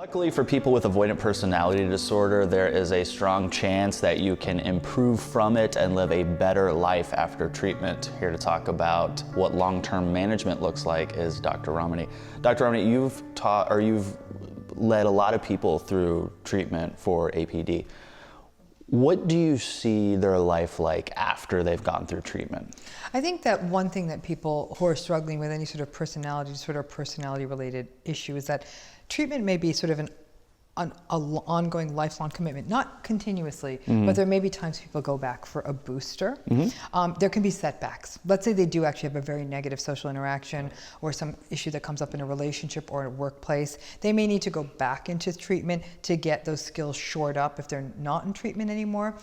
Luckily for people with avoidant personality disorder, there is a strong chance that you can improve from it and live a better life after treatment. Here to talk about what long-term management looks like is Dr. Ramani. Dr. Ramani, you've led a lot of people through treatment for APD. What do you see their life like after they've gone through treatment? I think that one thing that people who are struggling with any sort of personality disorder or personality-related issue is that treatment may be sort of an ongoing lifelong commitment, not continuously, but there may be times people go back for a booster. There can be setbacks. Let's say they do actually have a very negative social interaction or some issue that comes up in a relationship or a workplace. They may need to go back into treatment to get those skills shored up if they're not in treatment anymore.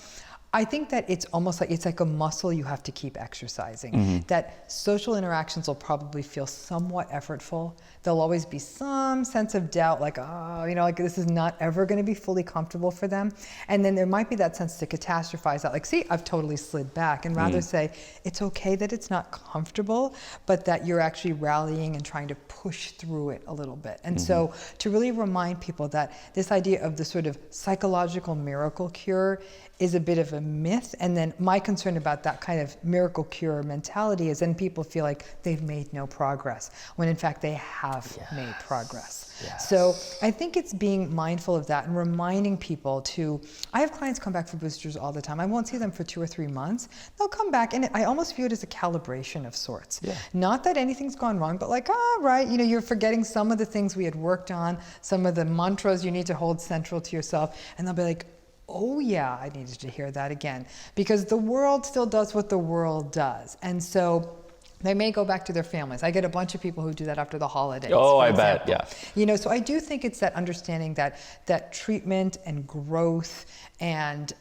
I think that it's almost like, it's like a muscle you have to keep exercising. That social interactions will probably feel somewhat effortful. There'll always be some sense of doubt, like, oh, you know, like this is not ever going to be fully comfortable for them. And then there might be that sense to catastrophize that, like, see, I've totally slid back, and rather say, it's okay that it's not comfortable, but that you're actually rallying and trying to push through it a little bit. And so to really remind people that this idea of the sort of psychological miracle cure is a bit of a myth. And then my concern about that kind of miracle cure mentality is then people feel like they've made no progress, when in fact they have made progress. So I think it's being mindful of that and reminding people to, I have clients come back for boosters all the time. I won't see them for 2 or 3 months. They'll come back, and I almost view it as a calibration of sorts. Not that anything's gone wrong, but like, right, you know, you're forgetting some of the things we had worked on, some of the mantras you need to hold central to yourself, and they'll be like, oh yeah, I needed to hear that again, because the world still does what the world does. And so they may go back to their families. I get a bunch of people who do that after the holidays. Oh, I bet, yeah. You know, so I do think it's that understanding that treatment and growth and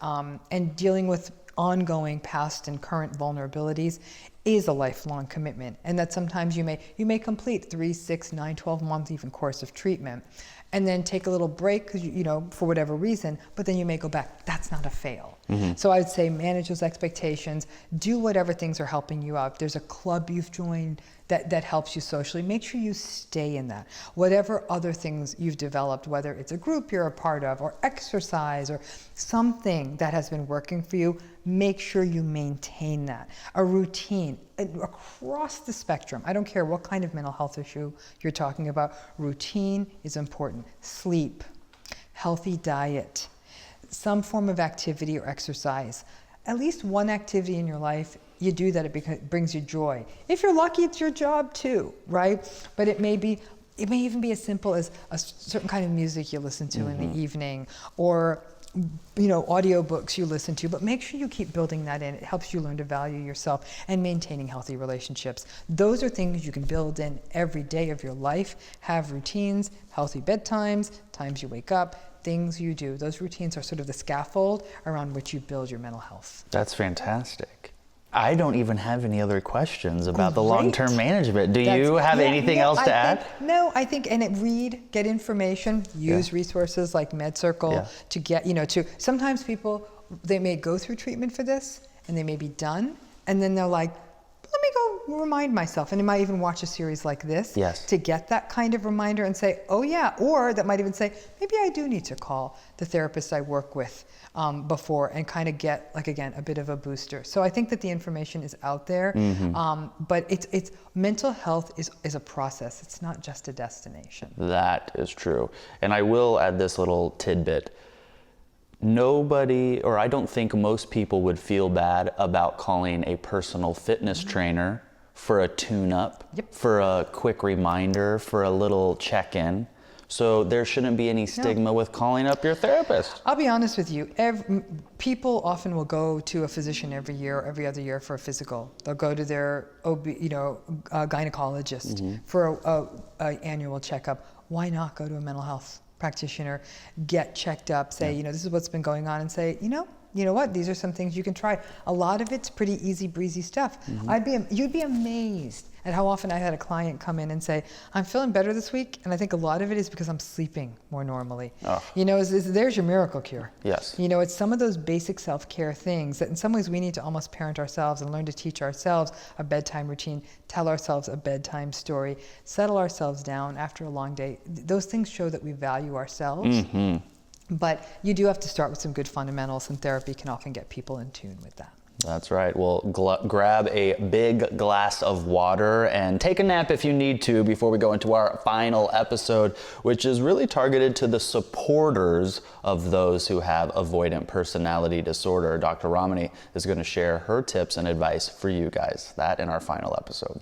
dealing with ongoing past and current vulnerabilities is a lifelong commitment, and that sometimes you may complete 3, 6, 9, 12 month even course of treatment, and then take a little break, because you know, for whatever reason, but then you may go back. That's not a fail. So I would say manage those expectations, do whatever things are helping you out. If there's a club you've joined that helps you socially, make sure you stay in that. Whatever other things you've developed, whether it's a group you're a part of, or exercise, or something that has been working for you, make sure you maintain that. A routine across the spectrum. I don't care what kind of mental health issue you're talking about. Routine is important. Sleep, healthy diet, some form of activity or exercise. At least one activity in your life, you do that, it brings you joy. If you're lucky, it's your job too, right? But it may even be as simple as a certain kind of music you listen to in the evening, or you know, audiobooks you listen to, but make sure you keep building that in. It helps you learn to value yourself and maintaining healthy relationships. Those are things you can build in every day of your life. Have routines, healthy bedtimes, times you wake up, things you do. Those routines are sort of the scaffold around which you build your mental health. That's fantastic. I don't even have any other questions about the long-term management. Do you have anything else to add? No, I think, read, get information, use resources like MedCircle to get, you know, sometimes people, they may go through treatment for this and they may be done, and then they're like, let me go remind myself. And they might even watch a series like this to get that kind of reminder and say, oh yeah, or that might even say, maybe I do need to call the therapist I work with before and kind of get, like, again, a bit of a booster. So I think that the information is out there, but it's mental health is a process. It's not just a destination. That is true. And I will add this little tidbit. Nobody, or I don't think most people would feel bad about calling a personal fitness trainer for a tune-up, for a quick reminder, for a little check-in. So there shouldn't be any stigma with calling up your therapist. I'll be honest with you. People often will go to a physician every year or every other year for a physical. They'll go to their gynecologist for a annual checkup. Why not go to a mental health practitioner, get checked up, say, you know, this is what's been going on, and say, you know, you know what? These are some things you can try. A lot of it's pretty easy breezy stuff. You'd be amazed at how often I had a client come in and say, I'm feeling better this week, and I think a lot of it is because I'm sleeping more normally. Oh. You know, there's your miracle cure. Yes. You know, it's some of those basic self-care things that in some ways we need to almost parent ourselves and learn to teach ourselves a bedtime routine, tell ourselves a bedtime story, settle ourselves down after a long day. Those things show that we value ourselves. But you do have to start with some good fundamentals, and therapy can often get people in tune with that. That's right. Well, grab a big glass of water and take a nap if you need to before we go into our final episode, which is really targeted to the supporters of those who have avoidant personality disorder. Dr. Ramani is going to share her tips and advice for you guys. That in our final episode.